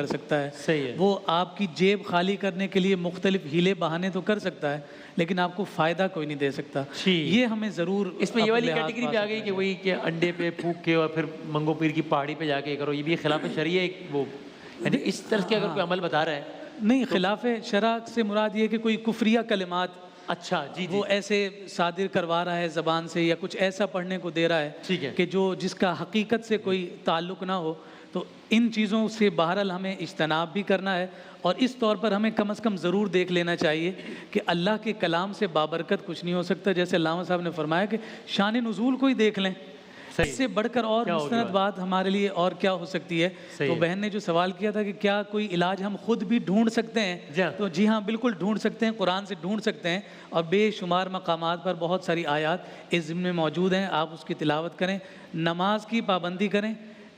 کر سکتا ہے. صحیح ہے. وہ آپ کی جیب خالی کرنے کے لیے مختلف ہیلے بہانے تو کر سکتا ہے لیکن آپ کو فائدہ کوئی نہیں دے سکتا. یہ ہمیں ضرور اس میں یہ والی کیٹیگری بھی آ گئی کہ وہی کہ انڈے پہ پھونک کے اور پھر منگو پیر کی پہاڑی پہ جا کے کرو، یہ بھی خلاف شریعہ ایک وہ یعنی اس طرح کے اگر کوئی عمل بتا رہا ہے. نہیں، خلاف شرع سے مراد یہ کہ کوئی کفریہ کلمات اچھا جی وہ ایسے صادر کروا رہا ہے زبان سے یا کچھ ایسا پڑھنے کو دے رہا ہے کہ جو جس کا حقیقت سے کوئی تعلق نہ ہو، تو ان چیزوں سے بہرحال ہمیں اجتناب بھی کرنا ہے. اور اس طور پر ہمیں کم از کم ضرور دیکھ لینا چاہیے کہ اللہ کے کلام سے بابرکت کچھ نہیں ہو سکتا. جیسے علامہ صاحب نے فرمایا کہ شان نزول کو ہی دیکھ لیں، اس سے بڑھ کر اور مستند بات ہمارے لیے اور کیا ہو سکتی ہے. تو بہن نے جو سوال کیا تھا کہ کیا کوئی علاج ہم خود بھی ڈھونڈ سکتے ہیں، تو جی ہاں بالکل ڈھونڈ سکتے ہیں، قرآن سے ڈھونڈ سکتے ہیں. اور بے شمار مقامات پر بہت ساری آیات اس ضمن میں موجود ہیں، آپ اس کی تلاوت کریں، نماز کی پابندی کریں،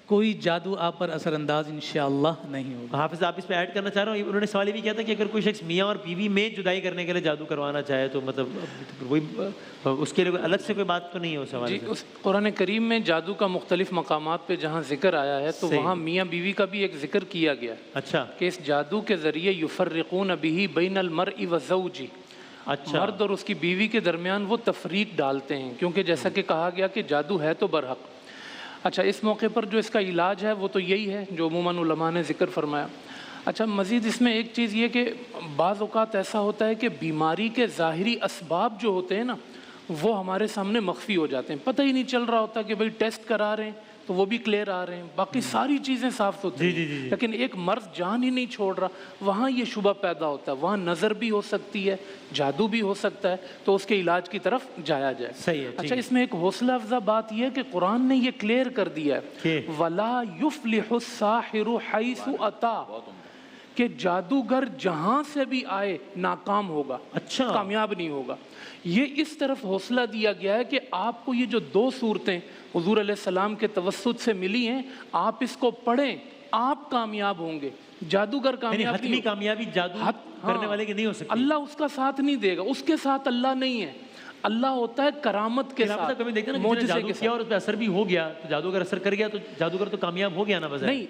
کوئی جادو آپ پر اثر انداز انشاءاللہ نہیں ہوگا. حافظ آپ اس پہ ایڈ کرنا چاہ رہا ہوں، انہوں نے سوال یہ بھی کیا تھا کہ اگر کوئی شخص میاں اور بیوی میں جدائی کرنے کے لیے جادو کروانا چاہے تو مطلب وہی اس کے لیے الگ سے کوئی بات تو نہیں ہے اس حوالے سے؟ اس قرآن کریم میں جادو کا مختلف مقامات پہ جہاں ذکر آیا ہے تو وہاں میاں بیوی کا بھی ایک ذکر کیا گیا. اچھا. کہ اس جادو کے ذریعے یفرقون بہ بین المرء وزوجہ، مرد اور اس کی بیوی کے درمیان وہ تفریق ڈالتے ہیں، کیونکہ جیسا کہ کہا گیا کہ جادو ہے تو برحق. اچھا، اس موقع پر جو اس کا علاج ہے وہ تو یہی ہے جو عموماً علماء نے ذکر فرمایا. اچھا، مزید اس میں ایک چیز یہ کہ بعض اوقات ایسا ہوتا ہے کہ بیماری کے ظاہری اسباب جو ہوتے ہیں نا وہ ہمارے سامنے مخفی ہو جاتے ہیں، پتہ ہی نہیں چل رہا ہوتا کہ بھئی ٹیسٹ کرا رہے ہیں تو وہ بھی کلیئر آ رہے ہیں، باقی ساری چیزیں صاف ہوتی ہیں، لیکن ایک مرض جان ہی نہیں چھوڑ رہا، وہاں یہ شبہ پیدا ہوتا ہے. وہاں نظر بھی ہو سکتی ہے، جادو بھی ہو سکتا ہے، تو اس کے علاج کی طرف جایا جائے. صحیح ہے. اچھا، اس میں ایک حوصلہ افزا بات یہ ہے کہ قرآن نے یہ کلیئر کر دیا ہے وَلَا يُفْلِحُ السَّاحِرُ حَيْثُ أَتَى، کہ جادوگر جہاں سے بھی آئے ناکام ہوگا، کامیاب نہیں ہوگا. یہ اس طرف حوصلہ دیا گیا ہے کہ آپ کو یہ جو دو صورتیں حضور علیہ السلام کے توسط سے ملی ہیں، آپ اس کو پڑھیں، آپ کامیاب ہوں گے. جادوگر کامیاب حتمی کامیابی جادو کرنے والے کی نہیں ہو سکتی. اللہ اس کا ساتھ نہیں دے گا، اس کے ساتھ اللہ نہیں ہے. اللہ ہوتا ہے کرامت کے ساتھ، کبھی دیکھتے ہیں نا جادو کیا اور اس پہ اثر بھی ہو گیا تو جادوگر اثر کر گیا تو جادوگر تو کامیاب ہو گیا نا بظاہر. نہیں،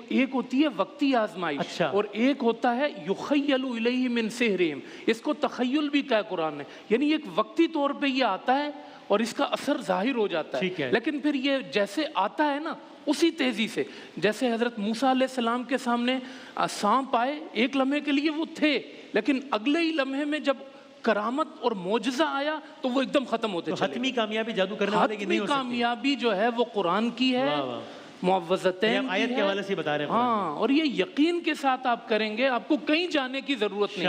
ایک ہوتی ہے وقتی آزمائش اور ایک ہوتا ہے یخیل الیہ من سحرہم، اس کو تخیل بھی کہا قرآن نے، یعنی ایک وقتی طور پہ یہ آتا ہے اور اس کا اثر ظاہر ہو جاتا ہے، لیکن پھر یہ جیسے آتا ہے نا اسی تیزی سے، جیسے حضرت موسیٰ علیہ السلام کے سامنے سانپ آئے، ایک لمحے کے لیے وہ تھے لیکن اگلے ہی لمحے میں جب کرامت اور معجزہ آیا تو وہ ایک دم ختم ہوتے چلے. حتمی کامیابی جادو کرنے والے کی نہیں ہو سکتی. کامیابی جو ہے وہ قرآن کی ہے، معوذتین آیت کے حوالے سے بتا رہے ہیں. ہاں، اور یہ یقین کے ساتھ آپ کریں گے، آپ کو کہیں جانے کی ضرورت نہیں.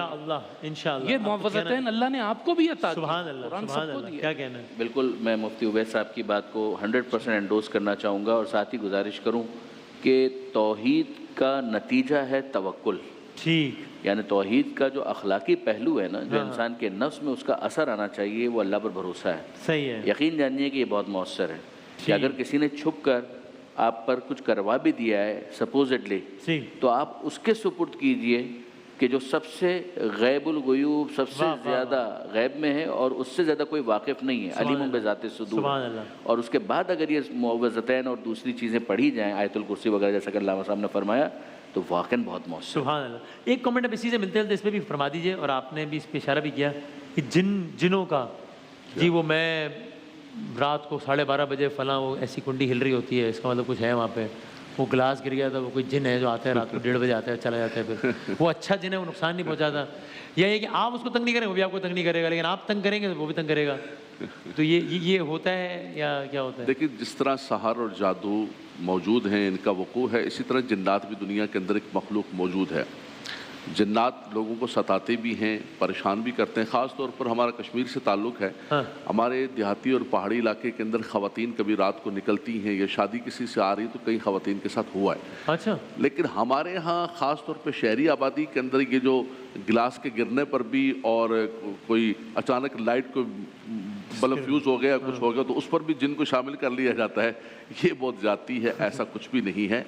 انشاءاللہ یہ معوذتین اللہ نے آپ کو بھی عطا کی. سبحان اللہ، سبحان اللہ. کیا کہنا ہے؟ بالکل، میں مفتی عبید صاحب کی بات کو 100% انڈوز کرنا چاہوں گا اور ساتھ ہی گزارش کروں کہ توحید کا نتیجہ ہے توکل. یعنی توحید کا جو اخلاقی پہلو ہے نا، جو انسان کے نفس میں اس کا اثر آنا چاہیے، وہ اللہ پر بھروسہ ہے. صحیح ہے. یقین جانیے کہ یہ بہت مؤثر ہے کہ اگر کسی نے چھپ کر آپ پر کچھ کروا بھی دیا ہے سپوزڈلی، تو آپ اس کے سپرد کیجئے کہ جو سب سے غیب الغیوب، سب سے زیادہ غیب میں ہے اور اس سے زیادہ کوئی واقف نہیں ہے، علیم بذات الصدور. اور اس کے بعد اگر یہ معوذتین اور دوسری چیزیں پڑھی جائیں، آیت الکرسی وغیرہ، جیسا کہ علامہ صاحب نے فرمایا، تو واقعاً بہت مؤثر. سبحان اللہ. ایک کمنٹ اب اسی سے ملتے ہیں، اس پہ بھی فرما دیجئے، اور آپ نے بھی اس پہ اشارہ بھی کیا کہ جنوں کا جی وہ میں رات کو 12:30 بجے فلاں وہ ایسی کنڈی ہل رہی ہوتی ہے، اس کا مطلب کچھ ہے وہاں پہ، وہ گلاس گر گیا تھا، وہ کوئی جن ہے جو آتا ہے رات کو 1:30 بجے آتا ہے چلا جاتا ہے، پھر وہ اچھا جن ہے، وہ نقصان نہیں پہنچاتا. یہ کہ آپ اس کو تنگ نہیں کریں، وہ بھی آپ کو تنگ نہیں کرے گا، لیکن آپ تنگ کریں گے تو وہ بھی تنگ کرے گا. تو یہ ہوتا ہے یا کیا ہوتا ہے؟ دیکھیں، جس طرح سحر اور جادو موجود ہیں، ان کا وقوع ہے، اسی طرح جنات بھی دنیا کے اندر ایک مخلوق موجود ہے. جنات لوگوں کو ستاتے بھی ہیں، پریشان بھی کرتے ہیں. خاص طور پر ہمارا کشمیر سے تعلق ہے. ہمارے دیہاتی اور پہاڑی علاقے کے اندر خواتین کبھی رات کو نکلتی ہیں یا شادی کسی سے آ رہی تو کئی خواتین کے ساتھ ہوا ہے. اچھا. لیکن ہمارے ہاں خاص طور پہ شہری آبادی کے اندر یہ جو گلاس کے گرنے پر بھی اور کوئی اچانک لائٹ کو بلب فیوز ہو گیا، کچھ ہو گیا، تو اس پر بھی جن کو شامل کر لیا جاتا ہے. یہ بہت زیادتی ہے، ایسا کچھ بھی نہیں ہے.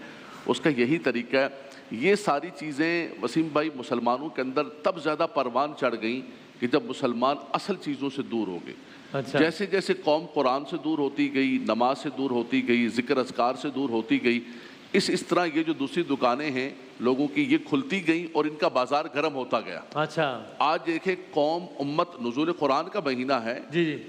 اس کا یہی طریقہ ہے. یہ ساری چیزیں وسیم بھائی مسلمانوں کے اندر تب زیادہ پروان چڑھ گئیں کہ جب مسلمان اصل چیزوں سے دور ہو گئے. جیسے جیسے قوم قرآن سے دور ہوتی گئی، نماز سے دور ہوتی گئی، ذکر اذکار سے دور ہوتی گئی، اس طرح یہ جو دوسری دکانیں ہیں لوگوں کی یہ کھلتی گئیں اور ان کا بازار گرم ہوتا گیا. اچھا آج دیکھیں قوم امت نزول قرآن کا مہینہ ہے,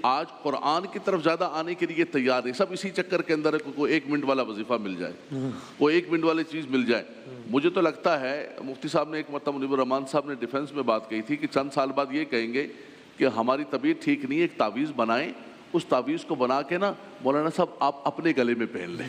آج قرآن کی طرف زیادہ آنے کے لیے تیار نہیں, سب اسی چکر کے اندر ہے کوئی 1 منٹ والا وظیفہ مل جائے, کوئی 1 منٹ والی چیز مل جائے. مجھے تو لگتا ہے مفتی صاحب نے ایک مرتبہ منیب الرحمان صاحب نے ڈیفنس میں بات کہی تھی کہ چند سال بعد یہ کہیں گے کہ ہماری طبیعت ٹھیک نہیں ہے, ایک تعویذ بنائیں, اس تعویذ کو بنا کے نا مولانا صاحب آپ اپنے گلے میں پہن لیں,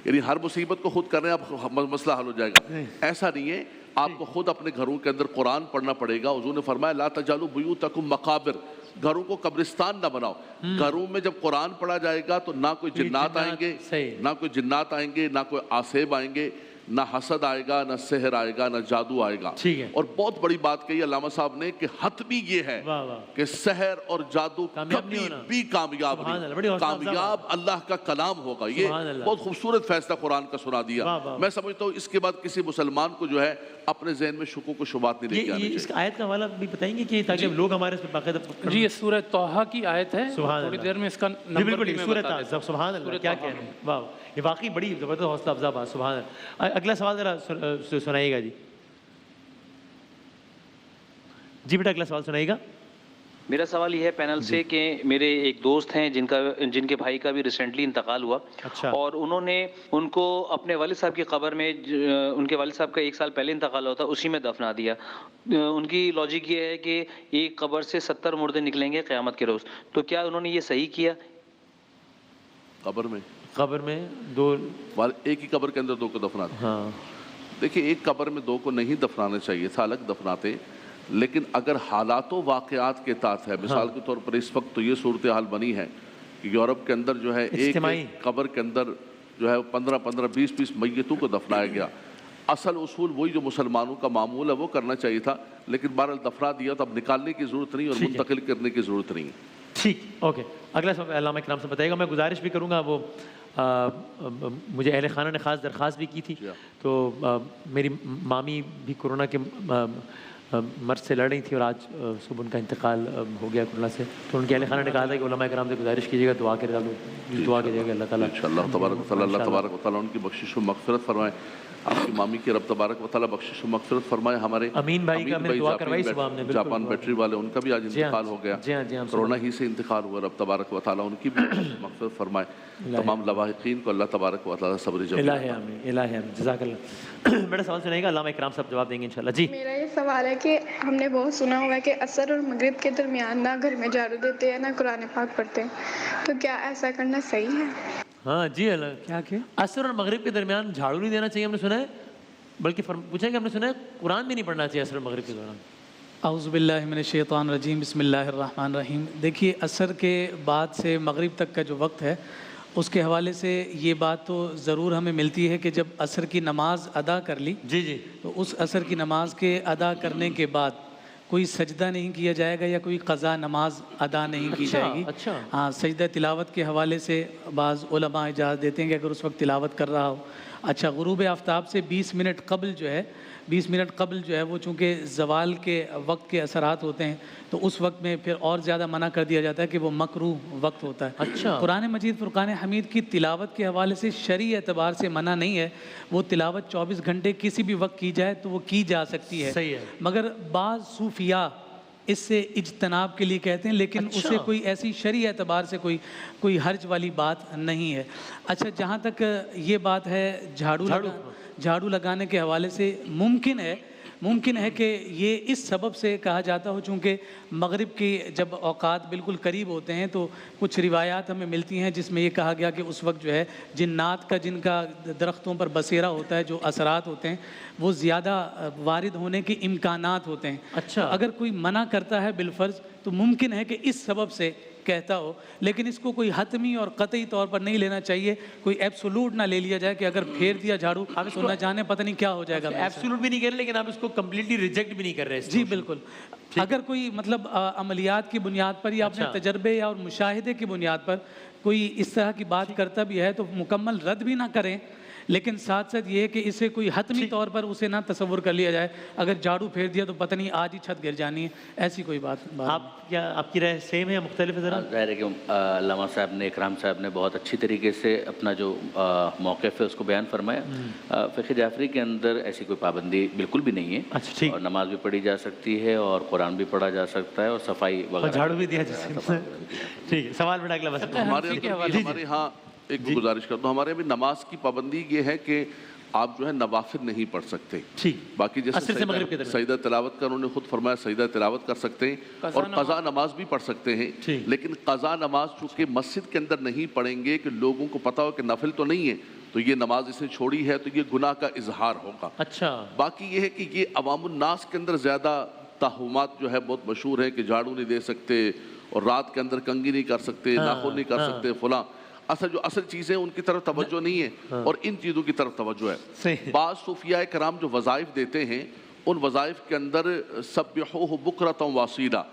یعنی ہر مصیبت کو خود کریں آپ مسئلہ حل ہو جائے گا. ایسا نہیں ہے, آپ کو خود اپنے گھروں کے اندر قرآن پڑھنا پڑے گا. حضور نے فرمایا لا تجعلوا بیوتکم مقابر, گھروں کو قبرستان نہ بناؤ. گھروں میں جب قرآن پڑھا جائے گا تو نہ کوئی جنات آئیں گے, نہ کوئی جنات آئیں گے, نہ کوئی آصیب آئیں گے, نہ حسد آئے گا, نہ سحر آئے گا, نہ جادو آئے گا. اور بہت بڑی بات کہی علامہ صاحب نے کہ حتمی یہ ہے کہ سحر اور جادو کبھی بھی کامیاب نہیں, کامیاب اللہ کا کلام ہوگا. یہ بہت خوبصورت فیصلہ قرآن کا سنا دیا. میں سمجھتا ہوں اس کے بعد کسی مسلمان کو جو ہے اپنے ذہن میں شکوک و شبہات نہیں لے کے آنے چاہیے. اس آیت کا حوالہ بھی بتائیں گے کہ تاکہ لوگ ہمارے اس پہ باقاعدہ. جی یہ سورہ طٰہٰ کی آیت ہے, تھوڑی دیر میں اس کا نمبر بھی میں بتا دیتا ہوں. سبحان اللہ, کیا کہہ رہے ہیں, واہ, یہ واقعی بڑی زبردست حوصلہ افزا بات, سبحان اللہ. اگلا سوال ذرا سنائیے گا. جی بیٹا اگلا سوال سنائیے گا. میرا سوال یہ ہے پینل سے کہ میرے ایک دوست ہیں جن کے بھائی کا بھی ریسنٹلی انتقال ہوا, اور انہوں نے ان کو اپنے والد صاحب کی قبر میں, ان کے والد صاحب کا 1 سال پہلے انتقال ہوا تھا, اسی میں دفنا دیا. ان کی لاجک یہ ہے کہ ایک قبر سے 70 مردے نکلیں گے قیامت کے روز, تو کیا انہوں نے یہ صحیح کیا؟ قبر میں 2 ایک ہی قبر کے اندر 2 کو دفناتے. ہاں دیکھیں ایک قبر میں 2 کو نہیں دفنانا چاہیے تھا, الگ دفناتے. لیکن اگر حالات و واقعات کے تحت ہے, مثال کے طور پر اس وقت تو یہ صورتحال بنی ہے کہ یورپ کے اندر جو ہے ایک قبر کے اندر جو ہے 15 20 میتوں کو دفنایا گیا. اصل اصول وہی جو مسلمانوں کا معمول ہے وہ کرنا چاہیے تھا, لیکن بہرحال دفنا دیا تو اب نکالنے کی ضرورت نہیں اور منتقل کرنے کی ضرورت نہیں. ٹھیک, اوکے. اگلا سوال علامہ اکرام سے بتائے گا. میں گزارش بھی کروں گا, وہ مجھے اہل خانہ نے خاص درخواست بھی کی تھی, تو میری مامی بھی کورونا کے مرض سے لڑ رہی تھی, اور آج صبح ان کا انتقال ہو گیا کورونا سے. تو ان کے اہل خانہ نے کہا تھا کہ علماء کرام سے گزارش کیجیے گا, دعا کیجیے گا اللہ تعالیٰ انشاءاللہ تبارک و تعالیٰ ان کی بخشش و مغفرت فرمائے. آپ کی مامی کی رب تبارک و تعالیٰ بخشش و مغفرت فرمائے. ہمارے امین بھائی کا میں دعا کروائی صبح ہم نے, جاپان بیٹری والے, ان کا بھی آج انتقال ہو گیا, کورونا ہی سے انتقال ہوا. رب تبارک و تعالیٰ ان کی بھی مغفرت فرمائے. تمام لواحقین کو اللہ تبارک و تعالیٰ صبر جمیل. الہ آمین, الہ آمین, جزاک اللہ. بیٹا سوال سنائے گا, علامہ اکرام صاحب جواب دیں گے انشاءاللہ. جی میرا یہ سوال ہے کہ ہم نے بہت سنا ہوا ہے کہ عصر اور مغرب کے درمیان نہ گھر میں جھاڑو دیتے ہیں نہ قرآن پاک پڑھتے ہیں, تو کیا ایسا کرنا صحیح ہے؟ ہاں جی, کیا عصر اور مغرب کے درمیان جھاڑو نہیں دینا چاہیے, ہم نے سنا ہے, بلکہ پوچھیں کہ ہم نے سنا ہے قرآن بھی نہیں پڑھنا چاہیے عصر اور مغرب کے دوران. اعوذ باللہ من الشیطان الرجیم, بسم اللہ الرحمن الرحیم. دیکھیے عصر کے بعد سے مغرب تک کا جو وقت ہے اس کے حوالے سے یہ بات تو ضرور ہمیں ملتی ہے کہ جب عصر کی نماز ادا کر لی, جی تو اس عصر کی نماز کے ادا کرنے کے بعد کوئی سجدہ نہیں کیا جائے گا یا کوئی قضا نماز ادا نہیں کی جائے گی. ہاں, سجدہ تلاوت کے حوالے سے بعض علماء اجازت دیتے ہیں کہ اگر اس وقت تلاوت کر رہا ہو. اچھا, غروب آفتاب سے 20 منٹ قبل جو ہے وہ چونکہ زوال کے وقت کے اثرات ہوتے ہیں, تو اس وقت میں پھر اور زیادہ منع کر دیا جاتا ہے کہ وہ مکروہ وقت ہوتا ہے. اچھا, قرآن مجید فرقان حمید کی تلاوت کے حوالے سے شرعی اعتبار سے منع نہیں ہے. وہ تلاوت 24 گھنٹے کسی بھی وقت کی جائے تو وہ کی جا سکتی ہے. صحیح ہے, مگر بعض صوفیاء اس سے اجتناب کے لیے کہتے ہیں, لیکن اسے کوئی ایسی شرعی اعتبار سے کوئی حرج والی بات نہیں ہے. اچھا, جہاں تک یہ بات ہے جھاڑو لگانے کے حوالے سے, ممکن ہے کہ یہ اس سبب سے کہا جاتا ہو چونکہ مغرب کی جب اوقات بالکل قریب ہوتے ہیں تو کچھ روایات ہمیں ملتی ہیں جس میں یہ کہا گیا کہ اس وقت جو ہے جنات کا, جن کا درختوں پر بسیرا ہوتا ہے, جو اثرات ہوتے ہیں وہ زیادہ وارد ہونے کے امکانات ہوتے ہیں. اچھا, اگر کوئی منع کرتا ہے بالفرض تو ممکن ہے کہ اس سبب سے کہتا ہو, لیکن اس کو کوئی حتمی اور قطعی طور پر نہیں لینا چاہیے. کوئی ایبسولوٹ نہ لے لیا جائے کہ اگر پھیر دیا جھاڑو تو نہ جانے پتہ نہیں کیا ہو جائے گا. ایبسولوٹ بھی نہیں کر رہے, لیکن آپ اس کو کمپلیٹلی ریجیکٹ بھی نہیں کر رہے. جی بالکل. اگر کوئی مطلب عملیات کی بنیاد پر یا اپنے تجربے یا اور مشاہدے کی بنیاد پر کوئی اس طرح کی بات کرتا بھی ہے تو مکمل رد بھی نہ کریں, لیکن ساتھ ساتھ یہ ہے کہ اسے کوئی حتمی طور پر اسے نہ تصور کر لیا جائے اگر جھاڑو پھیر دیا تو پتہ نہیں آج ہی چھت گر جانی ہے، ایسی کوئی بات آپ کی رائے سیم ہے یا مختلف ہے؟ ذرا ظاہر ہے کہ علامہ صاحب نے، اکرام صاحب نے بہت اچھی طریقے سے اپنا جو موقف ہے اس کو بیان فرمایا۔ فقہ جعفری کے اندر ایسی کوئی پابندی بالکل بھی نہیں ہے، اور نماز بھی پڑھی جا سکتی ہے اور قرآن بھی پڑھا جا سکتا ہے اور صفائی وغیرہ جھاڑو بھی دیا جا سکتا ہے۔ ٹھیک ہے، سوال بیٹا اگلا بس۔ ہمارے ہاں ایک گزارش کر دو، ہمارے ابھی نماز کی پابندی یہ ہے کہ آپ جو ہے نوافل نہیں پڑھ سکتے، باقی جیسے سجدہ تلاوت کا انہوں نے خود فرمایا سجدہ تلاوت کر سکتے ہیں اور قضا نماز بھی پڑھ سکتے ہیں، لیکن قضا نماز چونکہ مسجد کے اندر نہیں پڑھیں گے کہ لوگوں کو پتا ہو کہ نفل تو نہیں ہے تو یہ نماز اس نے چھوڑی ہے تو یہ گناہ کا اظہار ہوگا۔ باقی یہ ہے کہ یہ عوام الناس کے اندر زیادہ توہمات جو ہے بہت مشہور ہے کہ جھاڑو نہیں دے سکتے اور رات کے اندر کنگھی نہیں کر سکتے، ناخن نہیں کر سکتے فلاں، اصل چیزیں ان کی طرف توجہ نہیں ہے اور ان چیزوں کی طرف توجہ ہے۔ بعض صوفیاء کرام جو وظائف دیتے ہیں ان وظائف کے اندر سبحوہ بکرۃ واصیلا،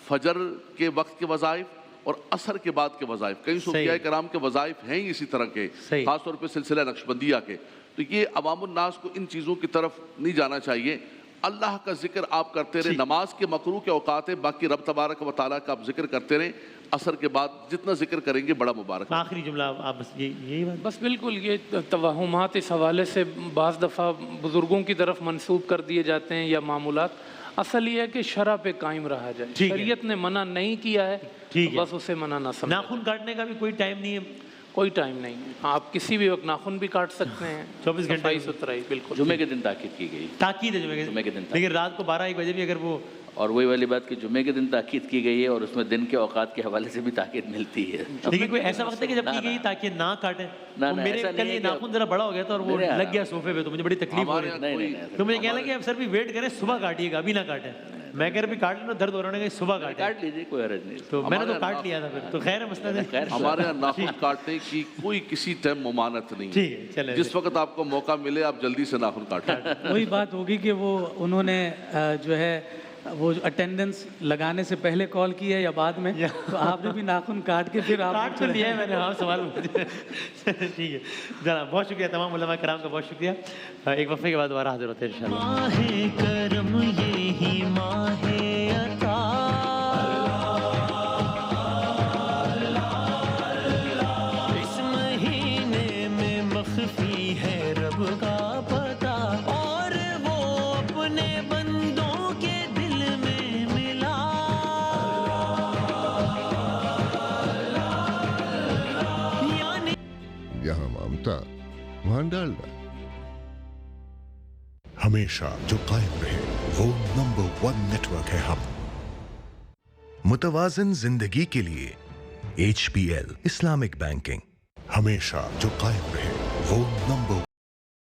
فجر کے وقت کے وظائف اور عصر کے بعد کے وظائف، کئی صوفیاء کرام کے وظائف ہیں اسی طرح کے، خاص طور پہ سلسلہ نقشبندیہ کے، تو یہ عوام الناس کو ان چیزوں کی طرف نہیں جانا چاہیے۔ اللہ کا ذکر آپ کرتے رہیں، نماز کے مکروہ کے اوقات ہیں، باقی رب تبارک و تعالیٰ کا آپ ذکر کرتے رہیں، عصر کے بعد جتنا ذکر کریں گے بڑا مبارک۔ آخری جملہ آپ بس یہی بات۔ بس بالکل، یہ توہمات اس حوالے سے بعض دفعہ بزرگوں کی طرف منسوب کر دیے جاتے ہیں یا معمولات، اصل یہ ہے کہ شرع پہ قائم رہا جائے، شریعت نے منع نہیں کیا ہے بس اسے منع نہ سمجھیں۔ ناخن کاٹنے کا بھی کوئی ٹائم نہیں ہے؟ کوئی ٹائم نہیں ہے، آپ کسی بھی وقت ناخن بھی کاٹ سکتے ہیں، 24 گھنٹے صفائی ستھرائی بالکل۔ جمعے کے دن تاکید کی گئی، تاکید ہے جمعے کے دن، لیکن رات کو 12-1 بجے بھی اگر وہ، اور وہی والی بات کہ جمعے کے دن تاکید کی گئی ہے اور اس میں دن کے اوقات کے حوالے سے بھی تاکید ملتی ہے۔ لیکن کوئی ایسا وقت ہے کہ جب کی گئی تاکہ نہ کاٹیں؟ میرے کل یہ ناخن ذرا بڑا ہو گیا تھا اور وہ لگ گیا صوفے پہ تو مجھے بڑی تکلیف ہو رہی ہے، تو مجھے کہنے لگا کہ اب سر بھی ویٹ کریں، صبح کاٹیے گا، ابھی نہ کاٹیں۔ میں کہہ رہا بھی کاٹ لوں، درد ہو رہا ہے، صبح کاٹ لیجیے، کوئی حرج نہیں۔ تو میں نے تو کاٹ لیا تھا پھر تو خیر ہے، مسئلہ ہے۔ ہمارے یہاں ناخن کاٹنے کی کوئی کسی ٹائم ممانعت نہیں، جس وقت آپ کو موقع ملے آپ جلدی سے ناخن کاٹیں۔ وہی بات ہوگی کہ وہ انہوں نے جو ہے وہ اٹینڈنس لگانے سے پہلے کال کی ہے یا بعد میں، تو آپ نے بھی ناخن کاٹ کے پھر آپ کاٹ لیا ہے میں نے، ہاں سوال ٹھیک ہے جناب، بہت شکریہ تمام علماء کرام کا، بہت شکریہ۔ ایک وقفے کے بعد دوبارہ حاضر ہوتے ہیں انشاءاللہ۔ یہاں مامتا وہاں ڈالڈا، ہمیشہ جو قائم رہے وہ نمبر 1 نیٹ ورک ہے ہم۔ متوازن زندگی کے لیے HPL اسلامک بینکنگ، ہمیشہ جو قائم رہے وہ نمبر